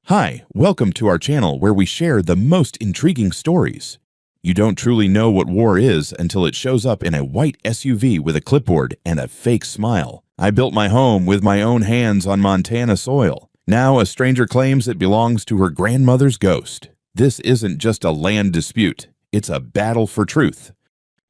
Hi, welcome to our channel where we share the most intriguing stories. You don't truly know what war is until it shows up in a white SUV with a clipboard and a fake smile. I built my home with my own hands on Montana soil. Now a stranger claims it belongs to her grandmother's ghost. This isn't just a land dispute, it's a battle for truth.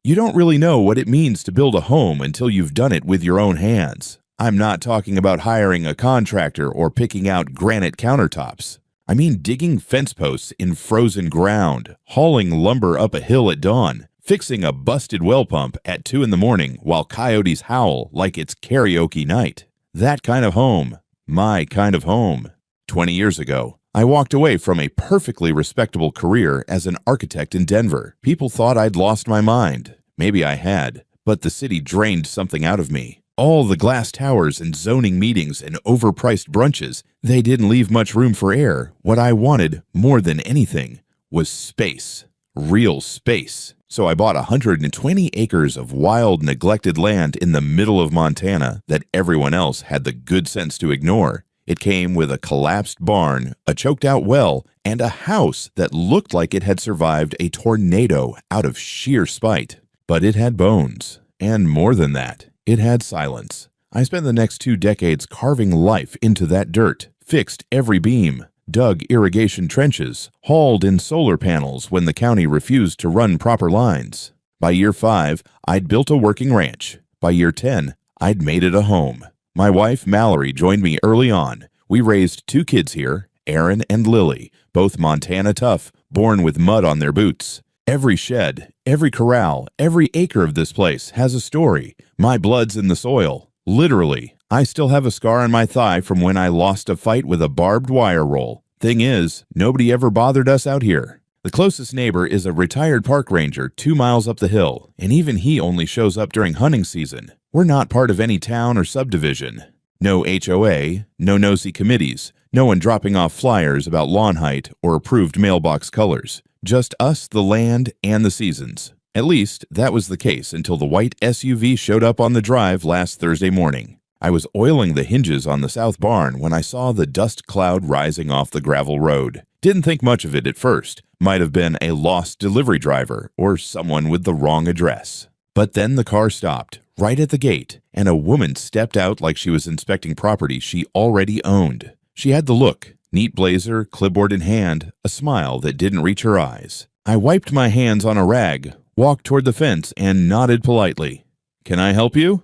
You don't really know what it means to build a home until you've done it with your own hands. I'm not talking about hiring a contractor or picking out granite countertops. I mean digging fence posts in frozen ground, hauling lumber up a hill at dawn, fixing a busted well pump at 2 in the morning while coyotes howl like it's karaoke night. That kind of home. My kind of home. 20 years ago, I walked away from a perfectly respectable career as an architect in Denver. People thought I'd lost my mind. Maybe I had, but the city drained something out of me. All the glass towers and zoning meetings and overpriced brunches, they didn't leave much room for air. What I wanted, more than anything, was space. Real space. So I bought 120 acres of wild, neglected land in the middle of Montana that everyone else had the good sense to ignore. It came with a collapsed barn, a choked-out well, and a house that looked like it had survived a tornado out of sheer spite. But it had bones, and more than that. It had silence. I spent the next 2 decades carving life into that dirt, fixed every beam, dug irrigation trenches, hauled in solar panels when the county refused to run proper lines. By year 5, I'd built a working ranch. By year 10, I'd made it a home. My wife, Mallory, joined me early on. We raised 2 kids here, Aaron and Lily, both Montana tough, born with mud on their boots. Every shed, every corral, every acre of this place has a story. My blood's in the soil. Literally. I still have a scar on my thigh from when I lost a fight with a barbed wire roll. Thing is, nobody ever bothered us out here. The closest neighbor is a retired park ranger 2 miles up the hill, and even he only shows up during hunting season. We're not part of any town or subdivision. No HOA, no nosy committees, no one dropping off flyers about lawn height or approved mailbox colors. Just us, the land, and the seasons. At least, that was the case until the white SUV showed up on the drive last Thursday morning. I was oiling the hinges on the south barn when I saw the dust cloud rising off the gravel road. Didn't think much of it at first. Might have been a lost delivery driver or someone with the wrong address. But then the car stopped, right at the gate, and a woman stepped out like she was inspecting property she already owned. She had the look. Neat blazer, clipboard in hand, a smile that didn't reach her eyes. I wiped my hands on a rag, walked toward the fence, and nodded politely. "Can I help you?"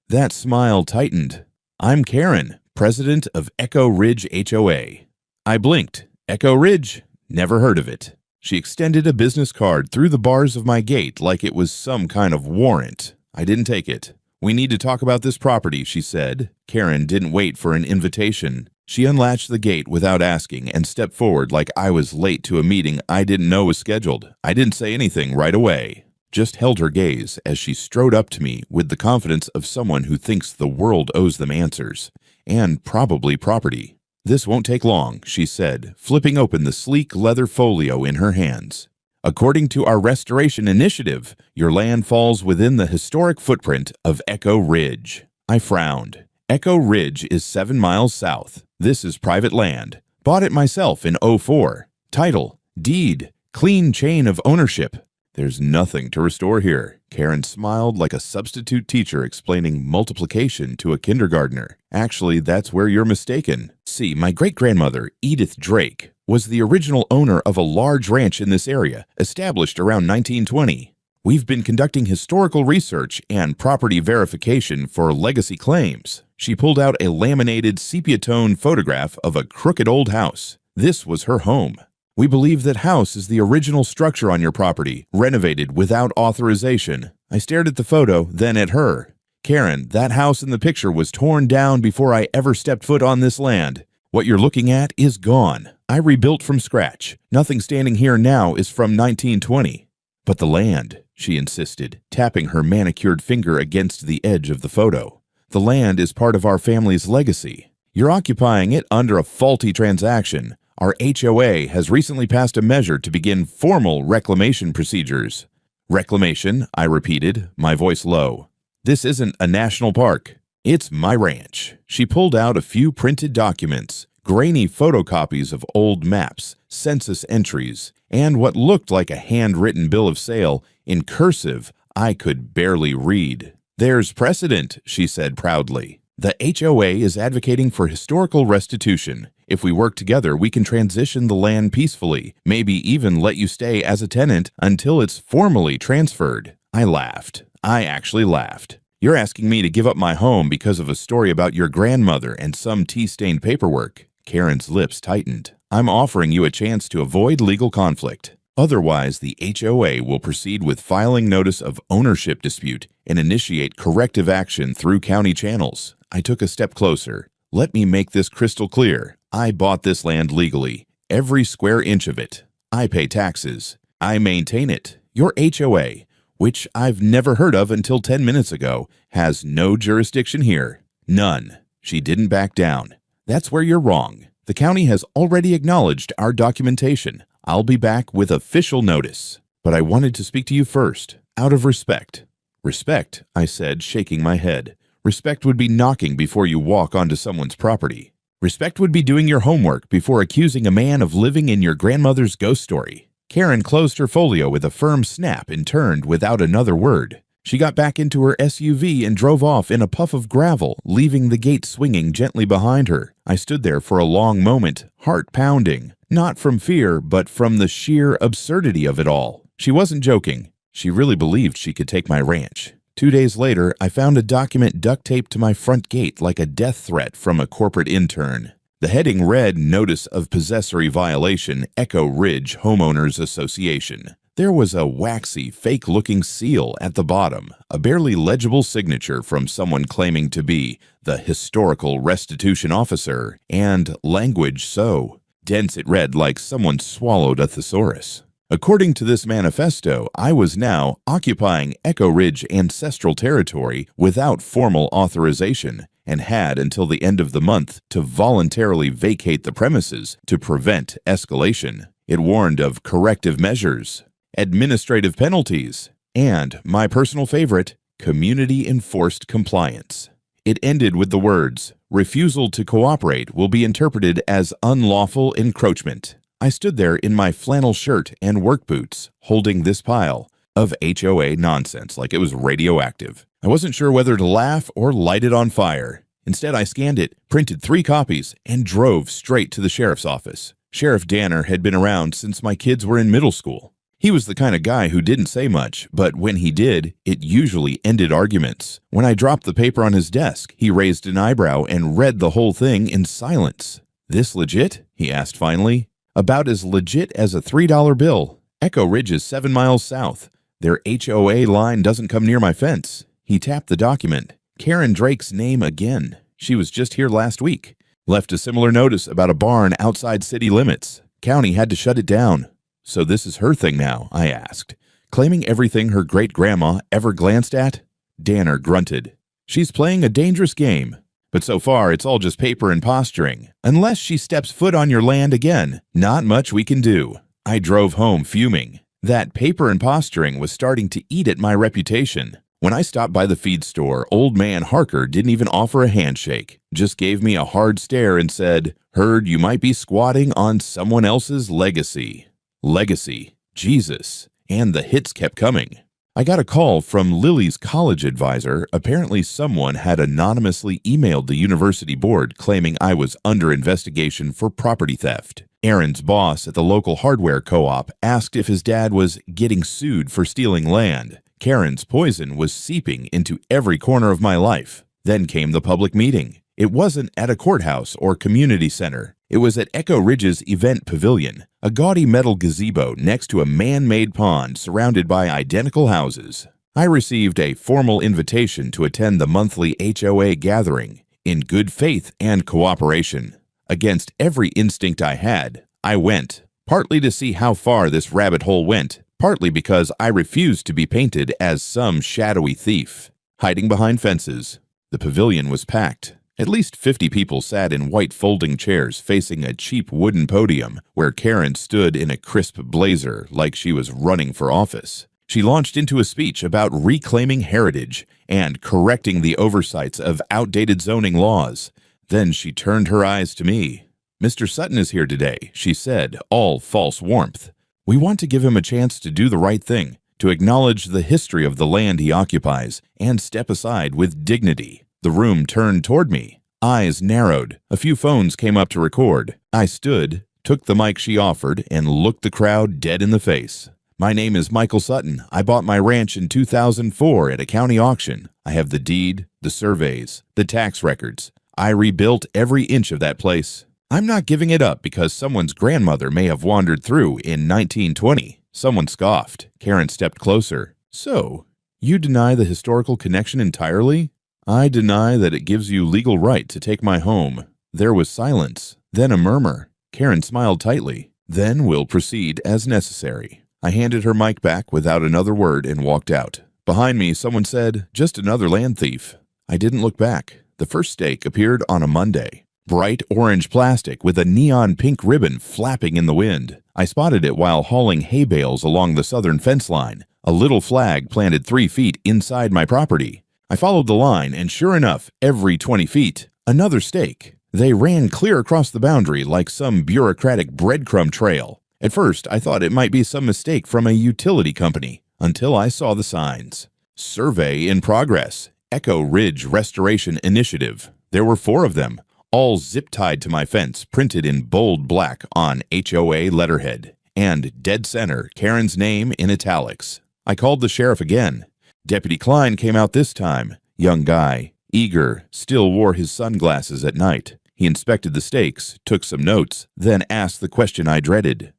That smile tightened. "I'm Karen, president of Echo Ridge HOA." I blinked. Echo Ridge? Never heard of it. She extended a business card through the bars of my gate like it was some kind of warrant. I didn't take it. "We need to talk about this property," she said. Karen didn't wait for an invitation. She unlatched the gate without asking and stepped forward like I was late to a meeting I didn't know was scheduled. I didn't say anything right away. Just held her gaze as she strode up to me with the confidence of someone who thinks the world owes them answers. And probably property. "This won't take long," she said, flipping open the sleek leather folio in her hands. "According to our restoration initiative, your land falls within the historic footprint of Echo Ridge." I frowned. Echo Ridge is 7 miles south. This is private land. Bought it myself in '04. Title, deed, clean chain of ownership. There's nothing to restore here. Karen smiled like a substitute teacher explaining multiplication to a kindergartner. "Actually, that's where you're mistaken. See, my great-grandmother, Edith Drake, was the original owner of a large ranch in this area, established around 1920. We've been conducting historical research and property verification for legacy claims." She pulled out a laminated sepia-tone photograph of a crooked old house. This was her home. "We believe that house is the original structure on your property, renovated without authorization." I stared at the photo, then at her. "Karen, that house in the picture was torn down before I ever stepped foot on this land. What you're looking at is gone. I rebuilt from scratch. Nothing standing here now is from 1920. "But the land," she insisted, tapping her manicured finger against the edge of the photo. "The land is part of our family's legacy. You're occupying it under a faulty transaction. Our HOA has recently passed a measure to begin formal reclamation procedures." "Reclamation," I repeated, my voice low. "This isn't a national park. It's my ranch." She pulled out a few printed documents, grainy photocopies of old maps, census entries, and what looked like a handwritten bill of sale in cursive I could barely read. "There's precedent," she said proudly. "The HOA is advocating for historical restitution. If we work together, we can transition the land peacefully, maybe even let you stay as a tenant until it's formally transferred." I laughed. I actually laughed. "You're asking me to give up my home because of a story about your grandmother and some tea-stained paperwork." Karen's lips tightened. "I'm offering you a chance to avoid legal conflict. Otherwise, the HOA will proceed with filing notice of ownership dispute and initiate corrective action through county channels." I took a step closer. "Let me make this crystal clear. I bought this land legally, every square inch of it. I pay taxes. I maintain it. Your HOA, which I've never heard of until 10 minutes ago, has no jurisdiction here. None." She didn't back down. "That's where you're wrong. The county has already acknowledged our documentation. I'll be back with official notice. But I wanted to speak to you first, out of respect." "Respect," I said, shaking my head. "Respect would be knocking before you walk onto someone's property. Respect would be doing your homework before accusing a man of living in your grandmother's ghost story." Karen closed her folio with a firm snap and turned without another word. She got back into her SUV and drove off in a puff of gravel, leaving the gate swinging gently behind her. I stood there for a long moment, heart pounding, not from fear, but from the sheer absurdity of it all. She wasn't joking. She really believed she could take my ranch. 2 days later, I found a document duct taped to my front gate like a death threat from a corporate intern. The heading read, "Notice of Possessory Violation, Echo Ridge Homeowners Association." There was a waxy, fake-looking seal at the bottom, a barely legible signature from someone claiming to be the historical restitution officer, and language so dense it read like someone swallowed a thesaurus. According to this manifesto, I was now occupying Echo Ridge ancestral territory without formal authorization and had until the end of the month to voluntarily vacate the premises to prevent escalation. It warned of corrective measures, administrative penalties, and, my personal favorite, community-enforced compliance. It ended with the words, "Refusal to cooperate will be interpreted as unlawful encroachment." I stood there in my flannel shirt and work boots, holding this pile of HOA nonsense like it was radioactive. I wasn't sure whether to laugh or light it on fire. Instead, I scanned it, printed 3 copies, and drove straight to the sheriff's office. Sheriff Danner had been around since my kids were in middle school. He was the kind of guy who didn't say much, but when he did, it usually ended arguments. When I dropped the paper on his desk, he raised an eyebrow and read the whole thing in silence. "This legit?" he asked finally. "About as legit as a $3 bill. Echo Ridge is 7 miles south. Their HOA line doesn't come near my fence." He tapped the document. "Karen Drake's name again. She was just here last week. Left a similar notice about a barn outside city limits. County had to shut it down." "So this is her thing now?" I asked. "Claiming everything her great-grandma ever glanced at?" Danner grunted. "She's playing a dangerous game. But so far, it's all just paper and posturing. Unless she steps foot on your land again, not much we can do." I drove home fuming. That paper and posturing was starting to eat at my reputation. When I stopped by the feed store, old man Harker didn't even offer a handshake, just gave me a hard stare and said, "Heard you might be squatting on someone else's legacy." Legacy. Jesus. And the hits kept coming. I got a call from Lily's college advisor. Apparently someone had anonymously emailed the university board claiming I was under investigation for property theft. Aaron's boss at the local hardware co-op asked if his dad was getting sued for stealing land. Karen's poison was seeping into every corner of my life. Then came the public meeting. It wasn't at a courthouse or community center. It was at Echo Ridge's event pavilion, a gaudy metal gazebo next to a man-made pond surrounded by identical houses. I received a formal invitation to attend the monthly HOA gathering, in good faith and cooperation. Against every instinct I had, I went, partly to see how far this rabbit hole went, partly because I refused to be painted as some shadowy thief, hiding behind fences. The pavilion was packed. At least 50 people sat in white folding chairs facing a cheap wooden podium where Karen stood in a crisp blazer like she was running for office. She launched into a speech about reclaiming heritage and correcting the oversights of outdated zoning laws. Then she turned her eyes to me. "Mr. Sutton is here today," she said, all false warmth. "We want to give him a chance to do the right thing, to acknowledge the history of the land he occupies, and step aside with dignity." The room turned toward me. Eyes narrowed. A few phones came up to record. I stood, took the mic she offered, and looked the crowd dead in the face. "My name is Michael Sutton. I bought my ranch in 2004 at a county auction. I have the deed, the surveys, the tax records. I rebuilt every inch of that place. I'm not giving it up because someone's grandmother may have wandered through in 1920. Someone scoffed. Karen stepped closer. "So, you deny the historical connection entirely?" "I deny that it gives you legal right to take my home." There was silence, then a murmur. Karen smiled tightly. "Then we'll proceed as necessary." I handed her mic back without another word and walked out. Behind me, someone said, "Just another land thief." I didn't look back. The first stake appeared on a Monday. Bright orange plastic with a neon pink ribbon flapping in the wind. I spotted it while hauling hay bales along the southern fence line, a little flag planted 3 feet inside my property. I followed the line, and sure enough, every 20 feet, another stake. They ran clear across the boundary like some bureaucratic breadcrumb trail. At first, I thought it might be some mistake from a utility company, until I saw the signs. "Survey in progress. Echo Ridge Restoration Initiative." There were 4 of them, all zip-tied to my fence, printed in bold black on HOA letterhead, and dead center, Karen's name in italics. I called the sheriff again. Deputy Klein came out this time. Young guy, eager, still wore his sunglasses at night. He inspected the stakes, took some notes, then asked the question I dreaded.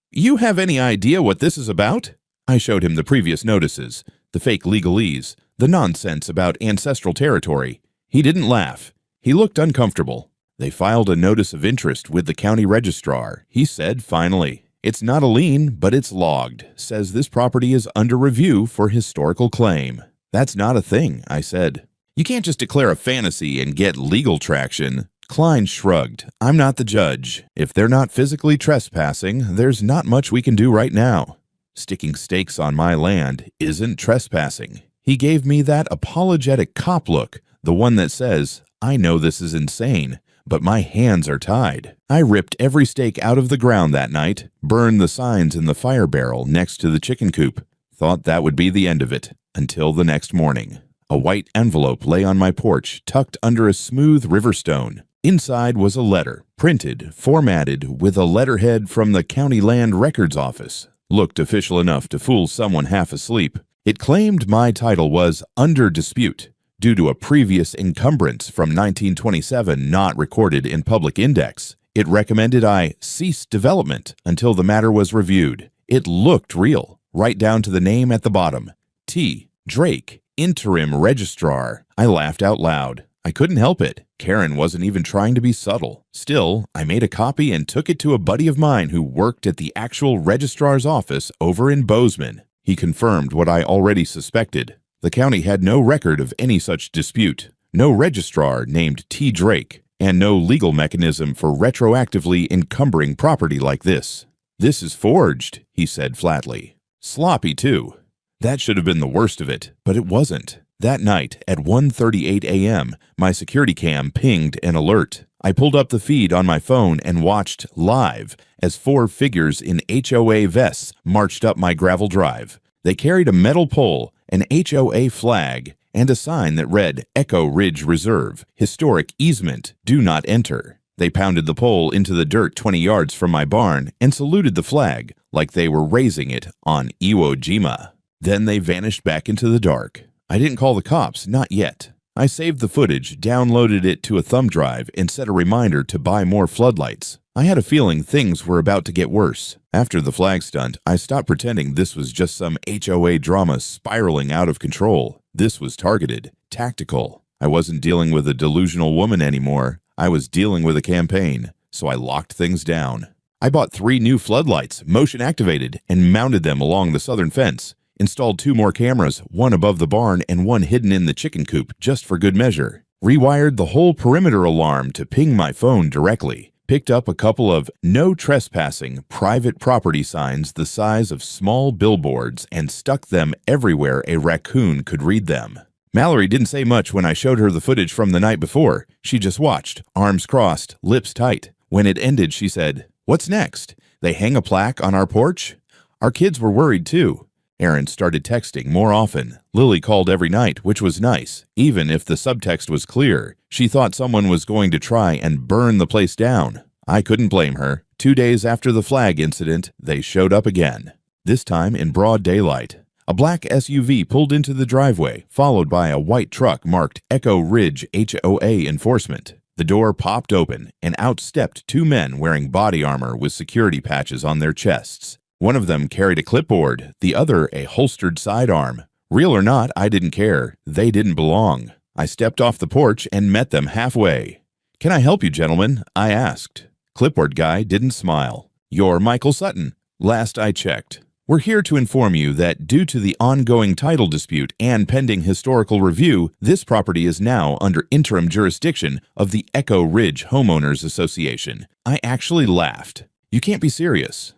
"You have any idea what this is about?" I showed him the previous notices, the fake legalese, the nonsense about ancestral territory. He didn't laugh. He looked uncomfortable. "They filed a notice of interest with the county registrar," he said finally. "It's not a lien, but it's logged. Says this property is under review for historical claim." "That's not a thing," I said. "You can't just declare a fantasy and get legal traction." Klein shrugged. "I'm not the judge. If they're not physically trespassing, there's not much we can do right now." Sticking stakes on my land isn't trespassing. He gave me that apologetic cop look, the one that says, "I know this is insane, but my hands are tied." I ripped every stake out of the ground that night, burned the signs in the fire barrel next to the chicken coop. Thought that would be the end of it, until the next morning. A white envelope lay on my porch, tucked under a smooth river stone. Inside was a letter, printed, formatted, with a letterhead from the County Land Records Office. Looked official enough to fool someone half asleep. It claimed my title was under dispute, due to a previous encumbrance from 1927 not recorded in public index. It recommended I cease development until the matter was reviewed. It looked real, right down to the name at the bottom. T. Drake, Interim Registrar. I laughed out loud. I couldn't help it. Karen wasn't even trying to be subtle. Still, I made a copy and took it to a buddy of mine who worked at the actual registrar's office over in Bozeman. He confirmed what I already suspected. The county had no record of any such dispute, no registrar named T. Drake, and no legal mechanism for retroactively encumbering property like this. "This is forged," he said flatly. "Sloppy, too." That should have been the worst of it, but it wasn't. That night, at 1:38 a.m., my security cam pinged an alert. I pulled up the feed on my phone and watched live as 4 figures in HOA vests marched up my gravel drive. They carried a metal pole, an HOA flag, and a sign that read Echo Ridge Reserve, Historic Easement, Do Not Enter. They pounded the pole into the dirt 20 yards from my barn and saluted the flag like they were raising it on Iwo Jima. Then they vanished back into the dark. I didn't call the cops, not yet. I saved the footage, downloaded it to a thumb drive, and set a reminder to buy more floodlights. I had a feeling things were about to get worse. After the flag stunt, I stopped pretending this was just some HOA drama spiraling out of control. This was targeted, tactical. I wasn't dealing with a delusional woman anymore. I was dealing with a campaign, so I locked things down. I bought 3 new floodlights, motion activated, and mounted them along the southern fence. Installed 2 more cameras, one above the barn and one hidden in the chicken coop, just for good measure. Rewired the whole perimeter alarm to ping my phone directly. Picked up a couple of no trespassing private property signs the size of small billboards and stuck them everywhere a raccoon could read them. Mallory didn't say much when I showed her the footage from the night before. She just watched, arms crossed, lips tight. When it ended, she said, "What's next? They hang a plaque on our porch?" Our kids were worried too. Aaron started texting more often. Lily called every night, which was nice. Even if the subtext was clear, she thought someone was going to try and burn the place down. I couldn't blame her. 2 days after the flag incident, they showed up again. This time in broad daylight. A black SUV pulled into the driveway, followed by a white truck marked Echo Ridge HOA Enforcement. The door popped open, and out stepped 2 men wearing body armor with security patches on their chests. One of them carried a clipboard, the other a holstered sidearm. Real or not, I didn't care. They didn't belong. I stepped off the porch and met them halfway. "Can I help you, gentlemen?" I asked. Clipboard guy didn't smile. "You're Michael Sutton. Last I checked. We're here to inform you that due to the ongoing title dispute and pending historical review, this property is now under interim jurisdiction of the Echo Ridge Homeowners Association." I actually laughed. "You can't be serious."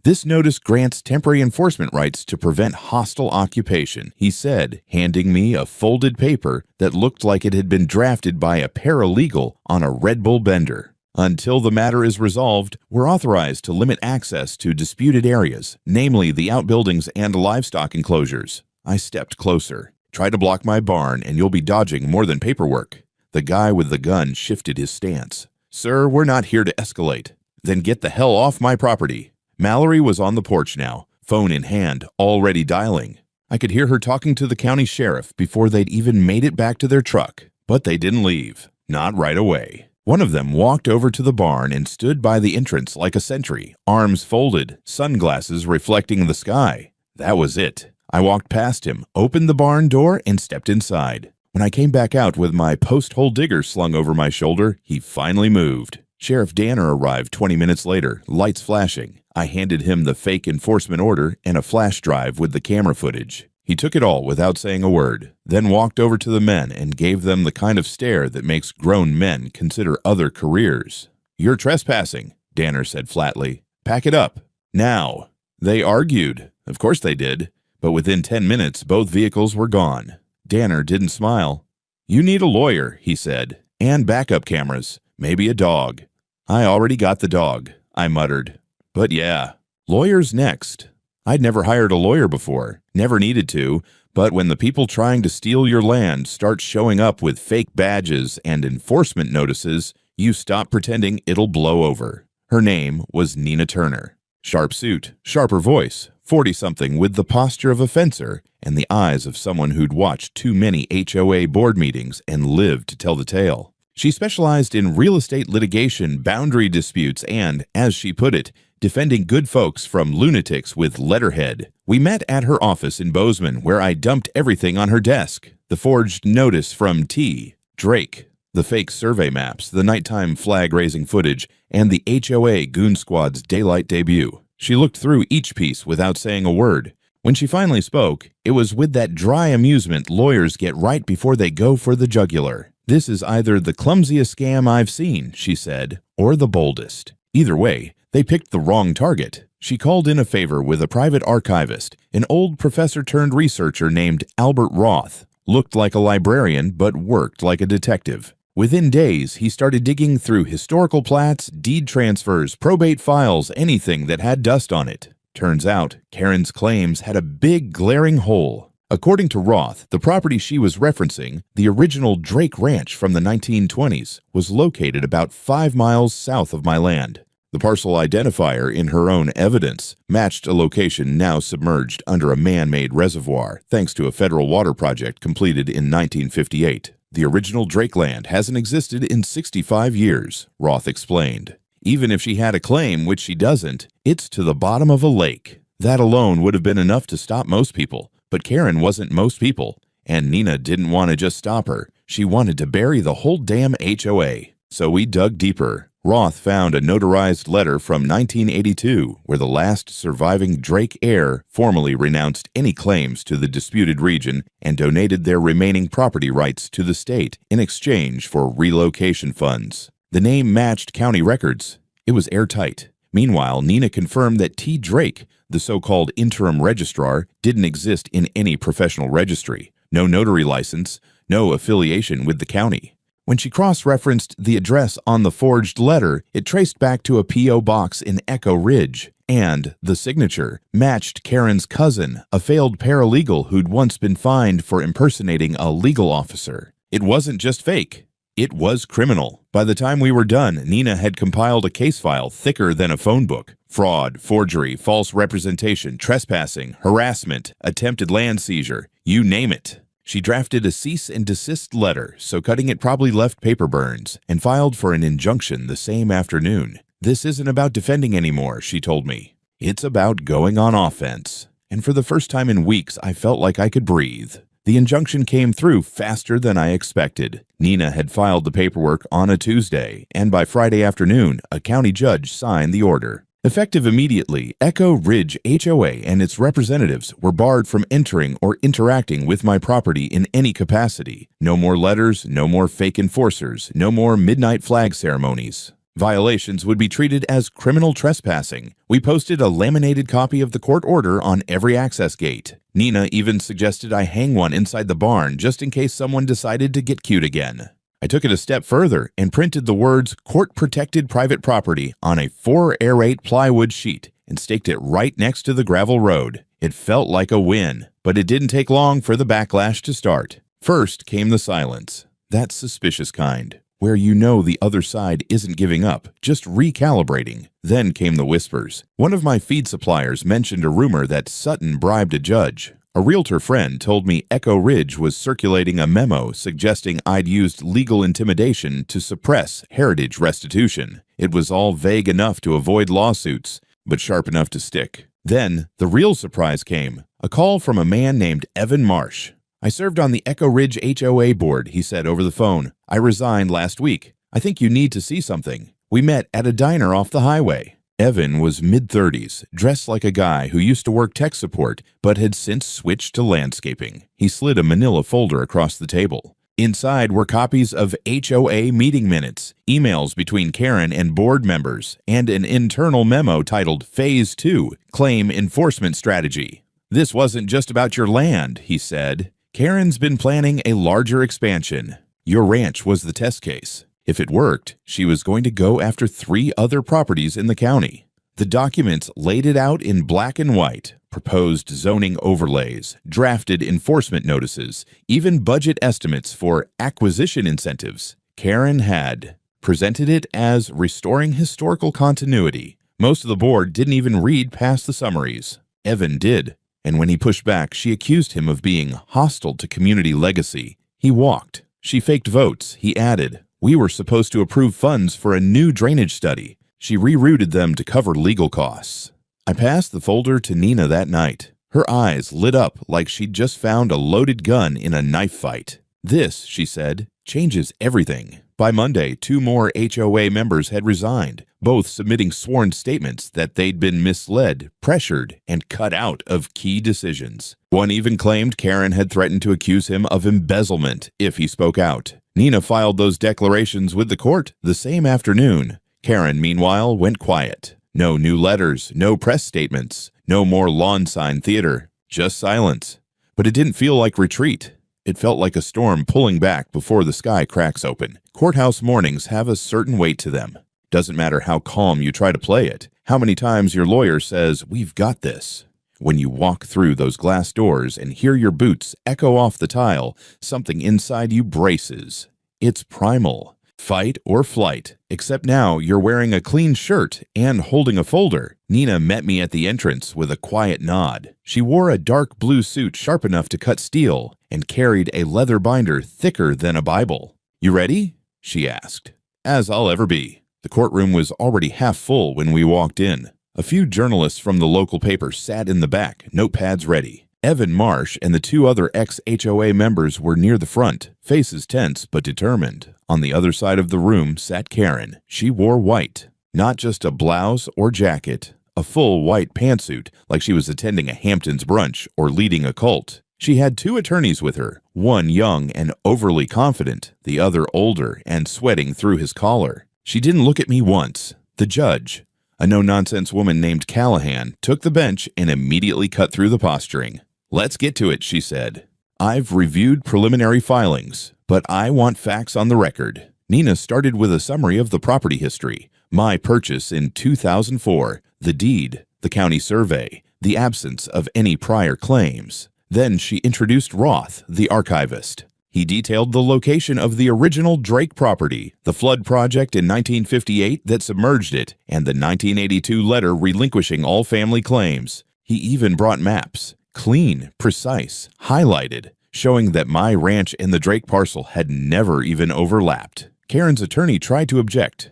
"This notice grants temporary enforcement rights to prevent hostile occupation," he said, handing me a folded paper that looked like it had been drafted by a paralegal on a Red Bull bender. "Until the matter is resolved, we're authorized to limit access to disputed areas, namely the outbuildings and livestock enclosures." I stepped closer. "Try to block my barn and you'll be dodging more than paperwork." The guy with the gun shifted his stance. "Sir, we're not here to escalate." "Then get the hell off my property." Mallory was on the porch now, phone in hand, already dialing. I could hear her talking to the county sheriff before they'd even made it back to their truck. But they didn't leave. Not right away. One of them walked over to the barn and stood by the entrance like a sentry, arms folded, sunglasses reflecting the sky. That was it. I walked past him, opened the barn door, and stepped inside. When I came back out with my post-hole digger slung over my shoulder, he finally moved. Sheriff Danner arrived 20 minutes later, lights flashing. I handed him the fake enforcement order and a flash drive with the camera footage. He took it all without saying a word, then walked over to the men and gave them the kind of stare that makes grown men consider other careers. "You're trespassing," Danner said flatly. "Pack it up. Now." They argued. Of course they did. But within 10 minutes, both vehicles were gone. Danner didn't smile. "You need a lawyer," he said, "and backup cameras. Maybe a dog." "I already got the dog," I muttered. "But yeah, lawyers next." I'd never hired a lawyer before, never needed to, but when the people trying to steal your land start showing up with fake badges and enforcement notices, you stop pretending it'll blow over. Her name was Nina Turner. Sharp suit, sharper voice, 40-something with the posture of a fencer and the eyes of someone who'd watched too many HOA board meetings and lived to tell the tale. She specialized in real estate litigation, boundary disputes, and, as she put it, defending good folks from lunatics with letterhead. We met at her office in Bozeman, where I dumped everything on her desk. The forged notice from T. Drake, the fake survey maps, the nighttime flag-raising footage, and the HOA Goon Squad's daylight debut. She looked through each piece without saying a word. When she finally spoke, it was with that dry amusement lawyers get right before they go for the jugular. "This is either the clumsiest scam I've seen," she said, "or the boldest. Either way, they picked the wrong target." She called in a favor with a private archivist, an old professor-turned-researcher named Albert Roth. Looked like a librarian, but worked like a detective. Within days, he started digging through historical plats, deed transfers, probate files, anything that had dust on it. Turns out, Karen's claims had a big, glaring hole. According to Roth, the property she was referencing, the original Drake Ranch from the 1920s, was located about 5 miles south of my land. The parcel identifier in her own evidence matched a location now submerged under a man-made reservoir, thanks to a federal water project completed in 1958. The original Drake land hasn't existed in 65 years, Roth explained. Even if she had a claim, which she doesn't, it's to the bottom of a lake. That alone would have been enough to stop most people. But Karen wasn't most people, and Nina didn't want to just stop her. She wanted to bury the whole damn HOA. So we dug deeper. Roth found a notarized letter from 1982 where the last surviving Drake heir formally renounced any claims to the disputed region and donated their remaining property rights to the state in exchange for relocation funds. The name matched county records. It was airtight. Meanwhile, Nina confirmed that T. Drake, the so-called interim registrar, didn't exist in any professional registry. No notary license, no affiliation with the county. When she cross-referenced the address on the forged letter, it traced back to a P.O. box in Echo Ridge, and the signature matched Karen's cousin, a failed paralegal who'd once been fined for impersonating a legal officer. It wasn't just fake. It was criminal. By the time we were done, Nina had compiled a case file thicker than a phone book. Fraud, forgery, false representation, trespassing, harassment, attempted land seizure, you name it. She drafted a cease and desist letter, so cutting it probably left paper burns, and filed for an injunction the same afternoon. This isn't about defending anymore, she told me. It's about going on offense. And for the first time in weeks, I felt like I could breathe. The injunction came through faster than I expected. Nina had filed the paperwork on a Tuesday, and by Friday afternoon, a county judge signed the order. Effective immediately, Echo Ridge HOA and its representatives were barred from entering or interacting with my property in any capacity. No more letters, no more fake enforcers, no more midnight flag ceremonies. Violations would be treated as criminal trespassing. We posted a laminated copy of the court order on every access gate. Nina even suggested I hang one inside the barn just in case someone decided to get cute again. I took it a step further and printed the words "court-protected private property" on a 4x8 plywood sheet and staked it right next to the gravel road. It felt like a win, but it didn't take long for the backlash to start. First came the silence. That suspicious kind, where you know the other side isn't giving up, just recalibrating. Then came the whispers. One of my feed suppliers mentioned a rumor that Sutton bribed a judge. A realtor friend told me Echo Ridge was circulating a memo suggesting I'd used legal intimidation to suppress heritage restitution. It was all vague enough to avoid lawsuits, but sharp enough to stick. Then, the real surprise came. A call from a man named Evan Marsh. "I served on the Echo Ridge HOA board," he said over the phone. "I resigned last week. I think you need to see something. We met at a diner off the highway." Evan was mid-30s, dressed like a guy who used to work tech support but had since switched to landscaping. He slid a manila folder across the table. Inside were copies of HOA meeting minutes, emails between Karen and board members, and an internal memo titled Phase 2, Claim Enforcement Strategy. "This wasn't just about your land," he said. "Karen's been planning a larger expansion. Your ranch was the test case. If it worked, she was going to go after 3 other properties in the county." The documents laid it out in black and white, proposed zoning overlays, drafted enforcement notices, even budget estimates for acquisition incentives. Karen had presented it as restoring historical continuity. Most of the board didn't even read past the summaries. Evan did, and when he pushed back, she accused him of being hostile to community legacy. He walked. She faked votes, he added. We were supposed to approve funds for a new drainage study. She rerouted them to cover legal costs. I passed the folder to Nina that night. Her eyes lit up like she'd just found a loaded gun in a knife fight. "This," she said, "changes everything." By Monday, 2 more HOA members had resigned, both submitting sworn statements that they'd been misled, pressured, and cut out of key decisions. One even claimed Karen had threatened to accuse him of embezzlement if he spoke out. Nina filed those declarations with the court the same afternoon. Karen, meanwhile, went quiet. No new letters, no press statements, no more lawn sign theater, just silence. But it didn't feel like retreat. It felt like a storm pulling back before the sky cracks open. Courthouse mornings have a certain weight to them. Doesn't matter how calm you try to play it, how many times your lawyer says, "We've got this." When you walk through those glass doors and hear your boots echo off the tile, something inside you braces. It's primal. Fight or flight, except now you're wearing a clean shirt and holding a folder. Nina met me at the entrance with a quiet nod. She wore a dark blue suit sharp enough to cut steel and carried a leather binder thicker than a Bible. "You ready?" she asked. "As I'll ever be." The courtroom was already half full when we walked in. A few journalists from the local paper sat in the back, notepads ready. Evan Marsh and the 2 other ex-HOA members were near the front, faces tense but determined. On the other side of the room sat Karen. She wore white, not just a blouse or jacket, a full white pantsuit like she was attending a Hamptons brunch or leading a cult. She had 2 attorneys with her, one young and overly confident, the other older and sweating through his collar. She didn't look at me once. The judge, a no-nonsense woman named Callahan, took the bench and immediately cut through the posturing. "Let's get to it," she said. "I've reviewed preliminary filings. but I want facts on the record. Nina started with a summary of the property history. My purchase in 2004, the deed, the county survey, the absence of any prior claims. Then she introduced Roth, the archivist. He detailed the location of the original Drake property, the flood project in 1958 that submerged it, and the 1982 letter relinquishing all family claims. He even brought maps, clean, precise, highlighted, showing that my ranch and the Drake parcel had never even overlapped. Karen's attorney tried to object.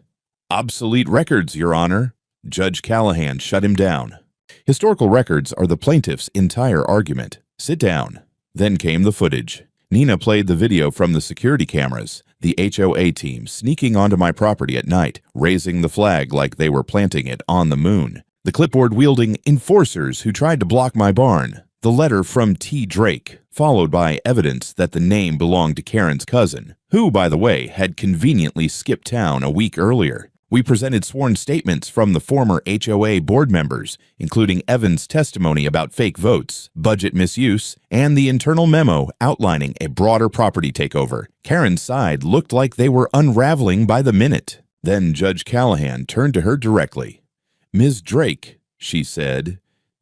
"Obsolete records, Your Honor." Judge Callahan shut him down. "Historical records are the plaintiff's entire argument. Sit down." Then came the footage. Nina played the video from the security cameras, the HOA team sneaking onto my property at night, raising the flag like they were planting it on the moon. The clipboard-wielding enforcers who tried to block my barn. The letter from T. Drake, followed by evidence that the name belonged to Karen's cousin, who, by the way, had conveniently skipped town a week earlier. We presented sworn statements from the former HOA board members, including Evan's testimony about fake votes, budget misuse, and the internal memo outlining a broader property takeover. Karen's side looked like they were unraveling by the minute. Then Judge Callahan turned to her directly. "Ms. Drake," she said,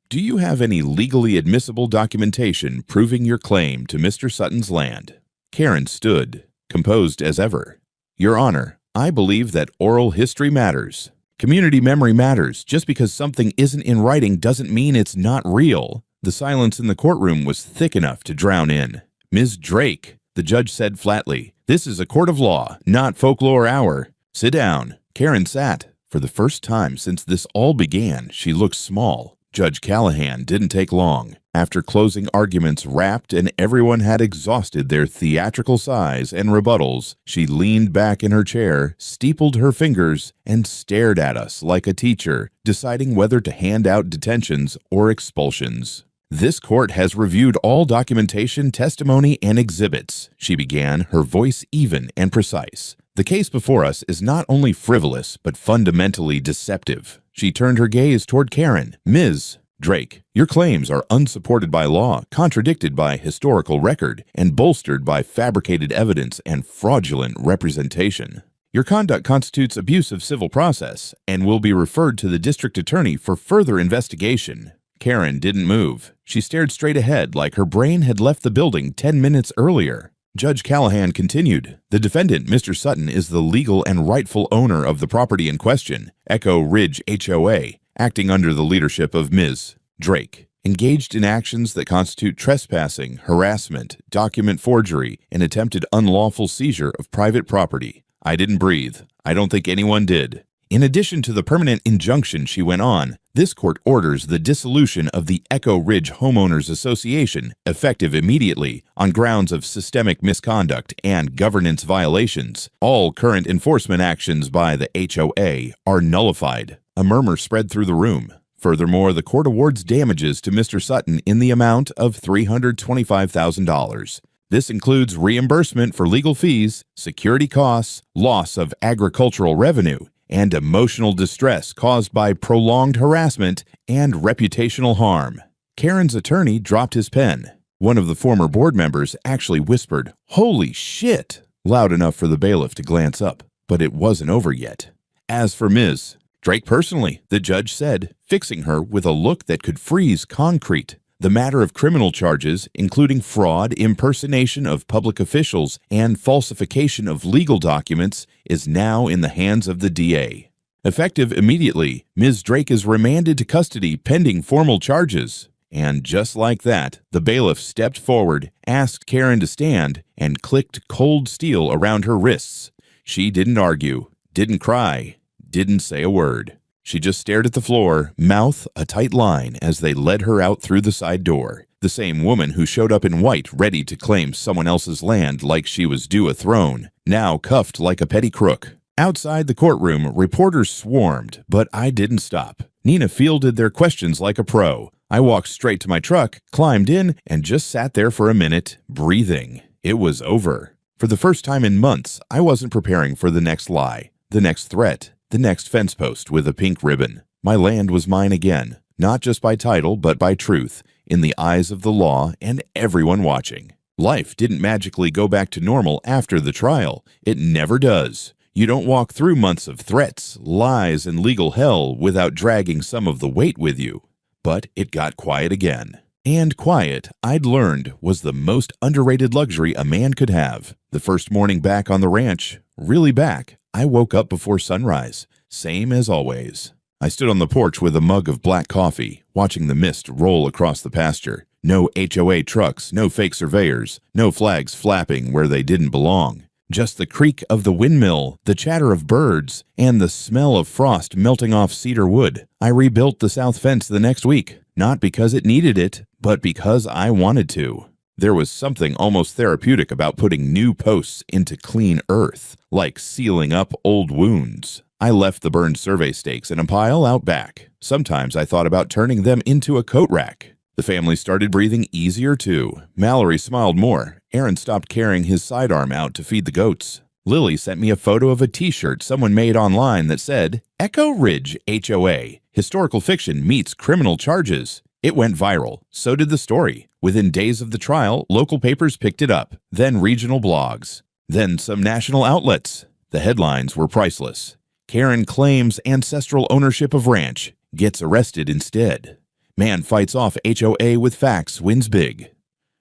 "do you have any legally admissible documentation proving your claim to Mr. Sutton's land?" Karen stood, composed as ever. "Your Honor, I believe that oral history matters. Community memory matters. Just because something isn't in writing doesn't mean it's not real." The silence in the courtroom was thick enough to drown in. "Ms. Drake," the judge said flatly, "this is a court of law, not folklore hour. Sit down." Karen sat. For the first time since this all began, she looked small. Judge Callahan didn't take long. After closing arguments wrapped and everyone had exhausted their theatrical sighs and rebuttals, she leaned back in her chair, steepled her fingers, and stared at us like a teacher, deciding whether to hand out detentions or expulsions. "This court has reviewed all documentation, testimony, and exhibits," she began, her voice even and precise. "The case before us is not only frivolous, but fundamentally deceptive." She turned her gaze toward Karen. "Ms. Drake, your claims are unsupported by law, contradicted by historical record, and bolstered by fabricated evidence and fraudulent representation. Your conduct constitutes abuse of civil process and will be referred to the district attorney for further investigation." Karen didn't move. She stared straight ahead like her brain had left the building 10 minutes earlier. Judge Callahan continued, "The defendant, Mr. Sutton, is the legal and rightful owner of the property in question, Echo Ridge HOA, acting under the leadership of Ms. Drake, engaged in actions that constitute trespassing, harassment, document forgery, and attempted unlawful seizure of private property. I didn't breathe. I don't think anyone did. In addition to the permanent injunction," she went on, "this court orders the dissolution of the Echo Ridge Homeowners Association, effective immediately, on grounds of systemic misconduct and governance violations. All current enforcement actions by the HOA are nullified." A murmur spread through the room. Furthermore, the court awards damages to Mr. Sutton in the amount of $325,000. This includes reimbursement for legal fees, security costs, loss of agricultural revenue, and emotional distress caused by prolonged harassment and reputational harm. Karen's attorney dropped his pen. One of the former board members actually whispered, "Holy shit!" loud enough for the bailiff to glance up. But it wasn't over yet. "As for Ms. Drake personally," the judge said, fixing her with a look that could freeze concrete, "the matter of criminal charges, including fraud, impersonation of public officials, and falsification of legal documents, is now in the hands of the DA. Effective immediately, Ms. Drake is remanded to custody pending formal charges." And just like that, the bailiff stepped forward, asked Karen to stand, and clicked cold steel around her wrists. She didn't argue, didn't cry, didn't say a word. She just stared at the floor, mouth a tight line, as they led her out through the side door. The same woman who showed up in white ready to claim someone else's land like she was due a throne, now cuffed like a petty crook. Outside the courtroom, reporters swarmed, but I didn't stop. Nina fielded their questions like a pro. I walked straight to my truck, climbed in, and just sat there for a minute, breathing. It was over. For the first time in months, I wasn't preparing for the next lie, the next threat, the next fence post with a pink ribbon. My land was mine again, not just by title, but by truth, in the eyes of the law and everyone watching. Life didn't magically go back to normal after the trial. It never does. You don't walk through months of threats, lies, and legal hell without dragging some of the weight with you. But it got quiet again. And quiet, I'd learned, was the most underrated luxury a man could have. The first morning back on the ranch, really back, I woke up before sunrise, same as always. I stood on the porch with a mug of black coffee, watching the mist roll across the pasture. No HOA trucks, no fake surveyors, no flags flapping where they didn't belong. Just the creak of the windmill, the chatter of birds, and the smell of frost melting off cedar wood. I rebuilt the south fence the next week, not because it needed it, but because I wanted to. There was something almost therapeutic about putting new posts into clean earth, like sealing up old wounds. I left the burned survey stakes in a pile out back. Sometimes I thought about turning them into a coat rack. The family started breathing easier too. Mallory smiled more. Aaron stopped carrying his sidearm out to feed the goats. Lily sent me a photo of a t-shirt someone made online that said, Echo Ridge HOA, historical fiction meets criminal charges. It went viral. So did the story. Within days of the trial, local papers picked it up, then regional blogs, then some national outlets. The headlines were priceless. Karen claims ancestral ownership of ranch, gets arrested instead. Man fights off HOA with facts, wins big.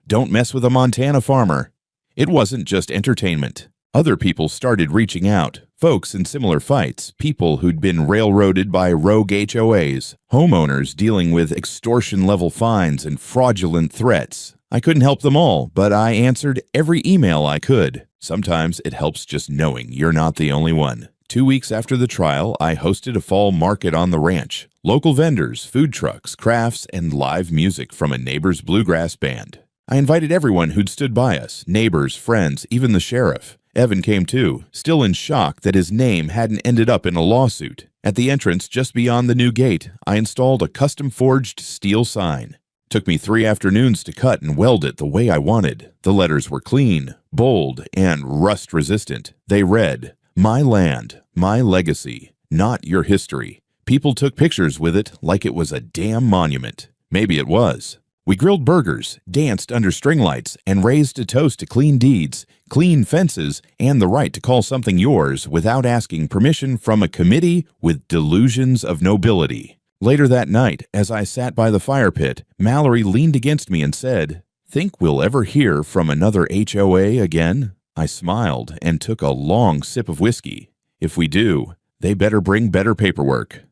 Don't mess with a Montana farmer. It wasn't just entertainment. Other people started reaching out. Folks in similar fights, people who'd been railroaded by rogue HOAs, homeowners dealing with extortion-level fines and fraudulent threats. I couldn't help them all, but I answered every email I could. Sometimes it helps just knowing you're not the only one. 2 weeks after the trial, I hosted a fall market on the ranch. Local vendors, food trucks, crafts, and live music from a neighbor's bluegrass band. I invited everyone who'd stood by us, neighbors, friends, even the sheriff. Evan came too, still in shock that his name hadn't ended up in a lawsuit. At the entrance, just beyond the new gate, I installed a custom-forged steel sign. Took me 3 afternoons to cut and weld it the way I wanted. The letters were clean, bold, and rust-resistant. They read, My land, my legacy, not your history. People took pictures with it like it was a damn monument. Maybe it was. We grilled burgers, danced under string lights, and raised a toast to clean deeds, clean fences, and the right to call something yours without asking permission from a committee with delusions of nobility. Later that night, as I sat by the fire pit, Mallory leaned against me and said, Think we'll ever hear from another HOA again? I smiled and took a long sip of whiskey. If we do, they better bring better paperwork.